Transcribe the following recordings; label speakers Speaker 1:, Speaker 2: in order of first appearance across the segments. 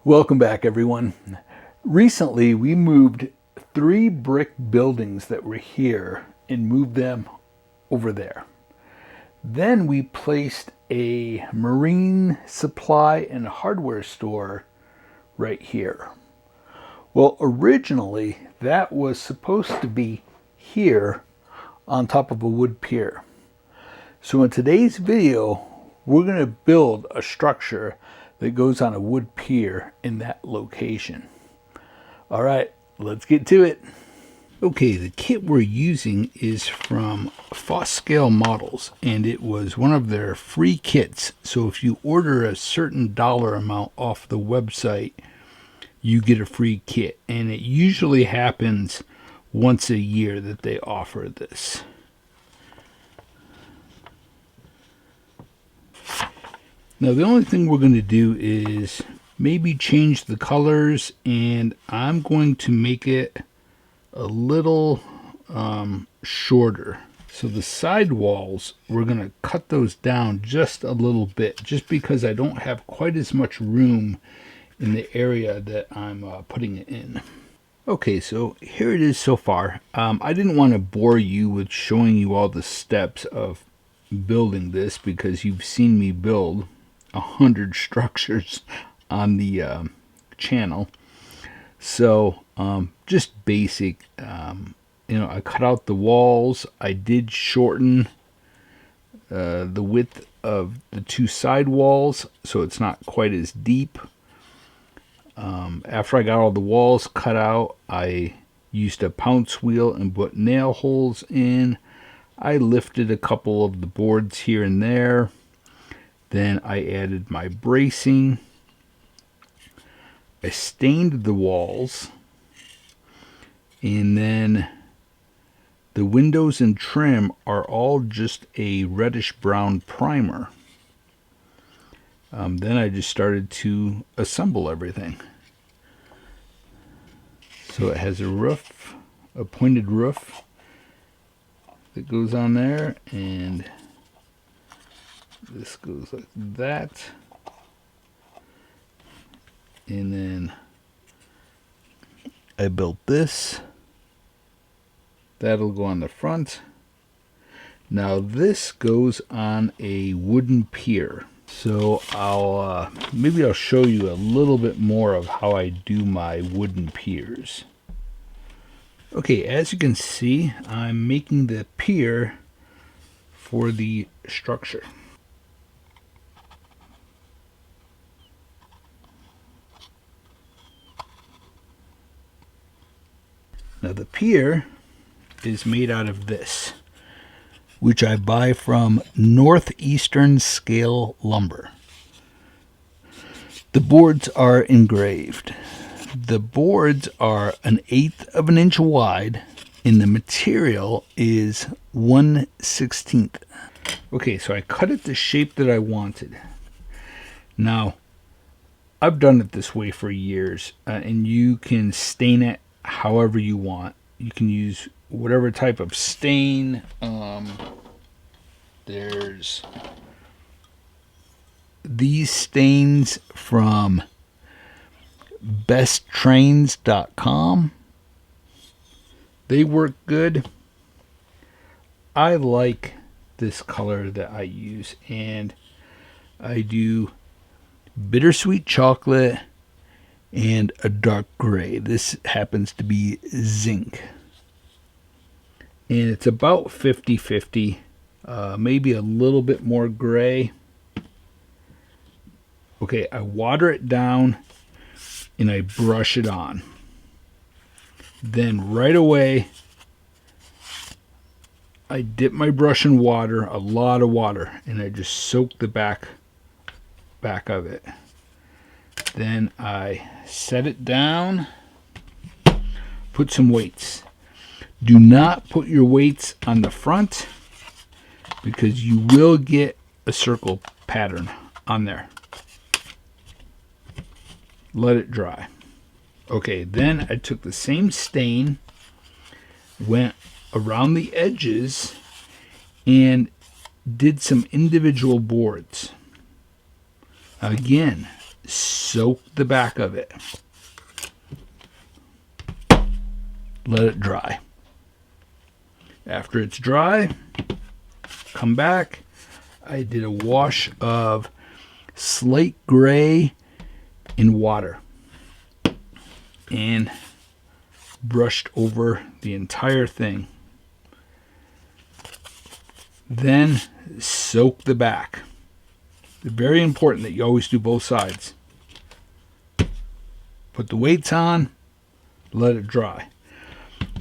Speaker 1: Welcome back, everyone. Recently, we moved 3 brick buildings that were here and moved them over there. Then we placed a marine supply and hardware store right here. Well, originally, that was supposed to be here on top of a wood pier. So in today's video, we're going to build a structure that goes on a wood pier in that location. All right, let's get to it. Okay, the kit we're using is from Fosscale Models, and it was one of their free kits. So if you order a certain dollar amount off the website, you get a free kit. And it usually happens once a year that they offer this. Now the only thing we're going to do is maybe change the colors, and I'm going to make it a little shorter. So the side walls, we're going to cut those down just a little bit, just because I don't have quite as much room in the area that I'm putting it in. Okay, so here it is so far. I didn't want to bore you with showing you all the steps of building this, because you've seen me build 100 structures on the channel. So just basic. I cut out the walls. I did shorten the width of the 2 side walls so it's not quite as deep. After I got all the walls cut out, I used a pounce wheel and put nail holes in. I lifted a couple of the boards here and there. Then I added my bracing. I stained the walls. And then the windows and trim are all just a reddish brown primer. Then I just started to assemble everything. So it has a roof, a pointed roof that goes on there, and this goes like that. And then I built this. That'll go on the front. Now this goes on a wooden pier. So maybe I'll show you a little bit more of how I do my wooden piers. Okay, as you can see, I'm making the pier for the structure. Now the pier is made out of this, which I buy from Northeastern Scale Lumber. The boards are engraved. The boards are 1/8 of an inch wide, and the material is 1/16. Okay, so I cut it the shape that I wanted. Now, I've done it this way for years, and you can stain it however you want. You can use whatever type of stain. There's these stains from besttrains.com. They work good. I like this color that I use, and I do bittersweet chocolate and a dark gray. This happens to be zinc. And it's about 50-50, maybe a little bit more gray. Okay, I water it down and I brush it on. Then right away, I dip my brush in water, a lot of water, and I just soak the back of it. Then I set it down, put some weights. Do not put your weights on the front, because you will get a circle pattern on there. Let it dry. Okay, then I took the same stain, went around the edges, and did some individual boards. Again, soak the back of it. Let it dry. After it's dry, come back. I did a wash of slate gray in water and brushed over the entire thing. Then soak the back. It's very important that you always do both sides. Put the weights on, let it dry.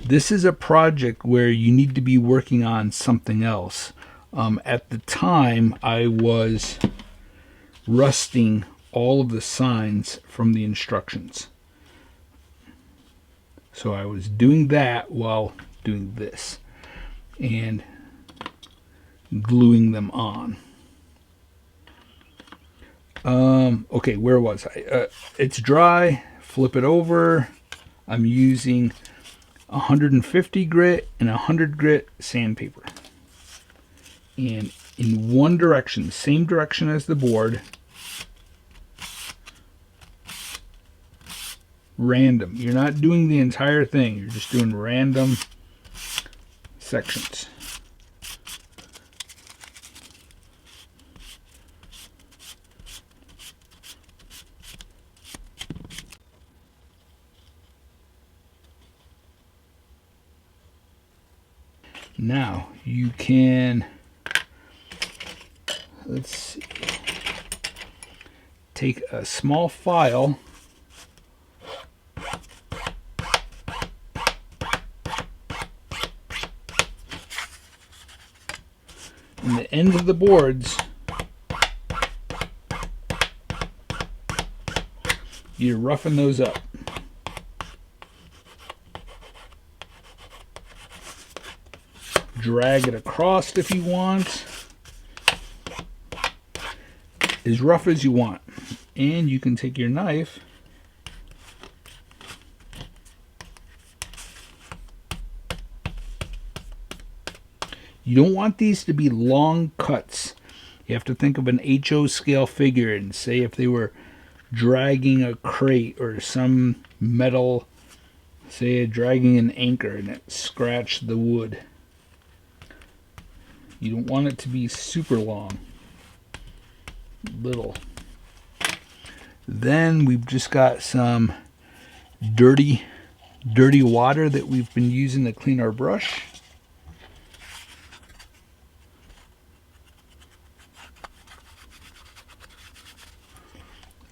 Speaker 1: This is a project where you need to be working on something else. At the time, I was rusting all of the signs from the instructions. So I was doing that while doing this and gluing them on. Okay, where was I? It's dry. Flip it over. I'm using 150 grit and 100 grit sandpaper. And in one direction, the same direction as the board, random. You're not doing the entire thing. You're just doing random sections. Now you can, let's see, take a small file and the ends of the boards, you roughen those up. Drag it across if you want, as rough as you want. And you can take your knife you don't want these to be long cuts. You have to think of an HO scale figure and say if they were dragging a crate or some metal, say dragging an anchor and it scratched the wood. You don't want it to be super long. Little. Then we've just got some dirty water that we've been using to clean our brush.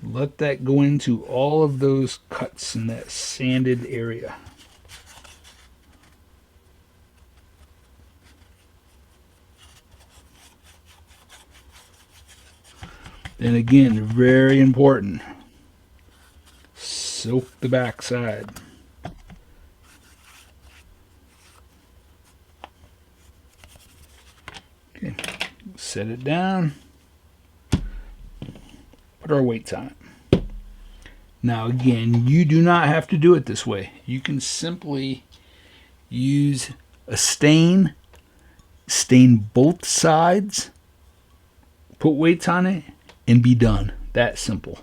Speaker 1: Let that go into all of those cuts in that sanded area. And again, very important, soak the backside. Okay, set it down, put our weights on it. Now again, you do not have to do it this way. You can simply use a stain both sides, put weights on it, and be done. That simple.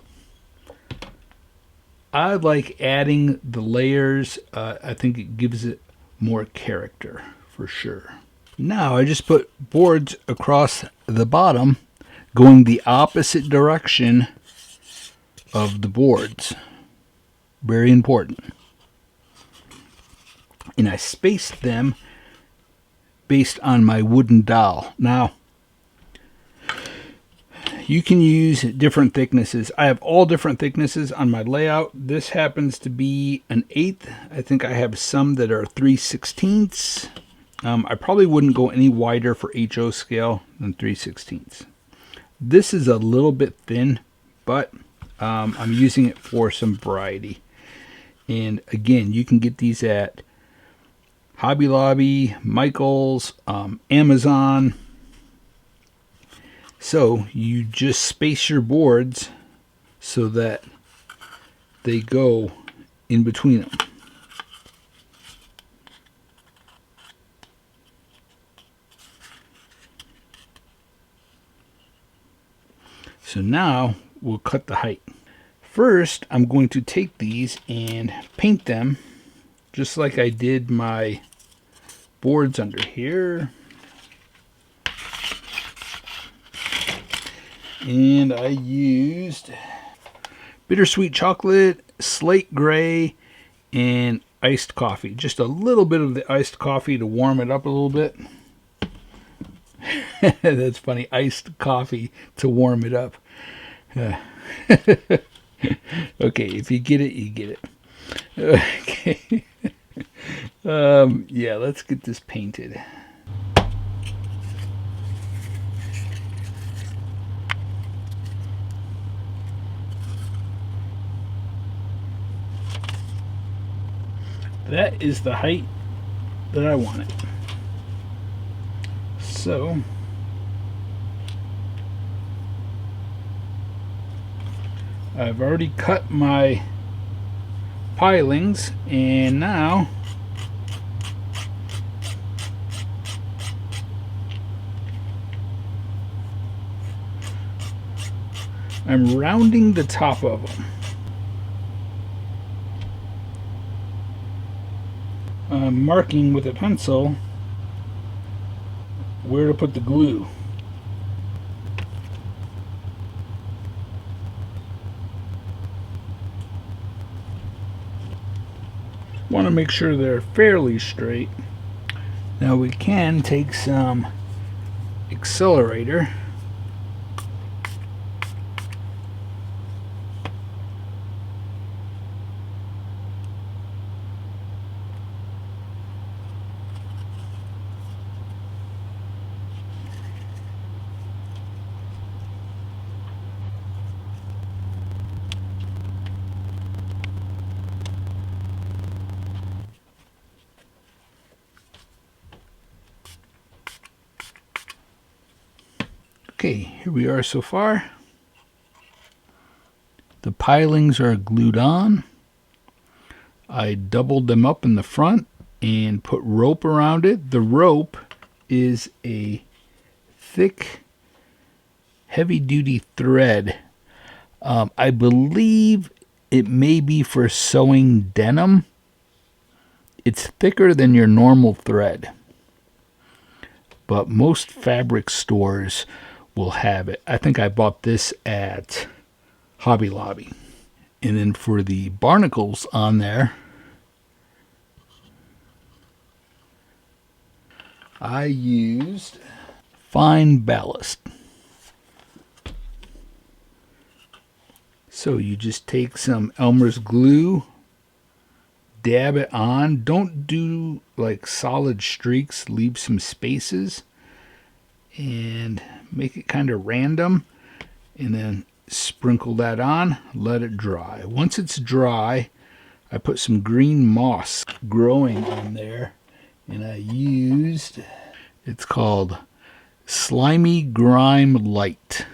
Speaker 1: I like adding the layers. I think it gives it more character for sure. Now I just put boards across the bottom going the opposite direction of the boards. Very important. And I spaced them based on my wooden dowel. Now, you can use different thicknesses. I have all different thicknesses on my layout. This happens to be an 1/8. I think I have some that are 3/16. I probably wouldn't go any wider for HO scale than 3/16. This is a little bit thin, but I'm using it for some variety. And again, you can get these at Hobby Lobby, Michael's, Amazon. So you just space your boards so that they go in between them. So now we'll cut the height. First, I'm going to take these and paint them just like I did my boards under here. And I used bittersweet chocolate, slate gray, and iced coffee. Just a little bit of the iced coffee to warm it up a little bit. That's funny, iced coffee to warm it up. Okay, if you get it, you get it. Okay. Yeah, let's get this painted. That is the height that I want it. So I've already cut my pilings, and now I'm rounding the top of them. I'm marking with a pencil where to put the glue. Want to make sure they're fairly straight. Now we can take some accelerator Okay, here we are so far. The pilings are glued on. I doubled them up in the front and put rope around it. The rope is a thick, heavy-duty thread. I believe it may be for sewing denim. It's thicker than your normal thread, but most fabric stores will have it. I think I bought this at Hobby Lobby. And then for the barnacles on there, I used fine ballast. So you just take some Elmer's glue, dab it on. Don't do like solid streaks, leave some spaces, and make it kind of random, and then sprinkle that on, let it dry. Once it's dry, I put some green moss growing on there, and I used, it's called Slimy Grime Light.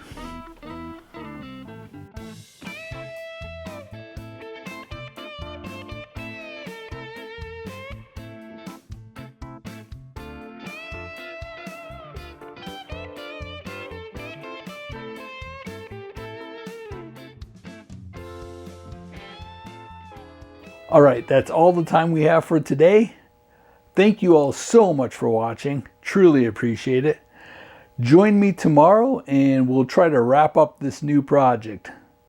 Speaker 1: All right, that's all the time we have for today. Thank you all so much for watching. Truly appreciate it. Join me tomorrow and we'll try to wrap up this new project.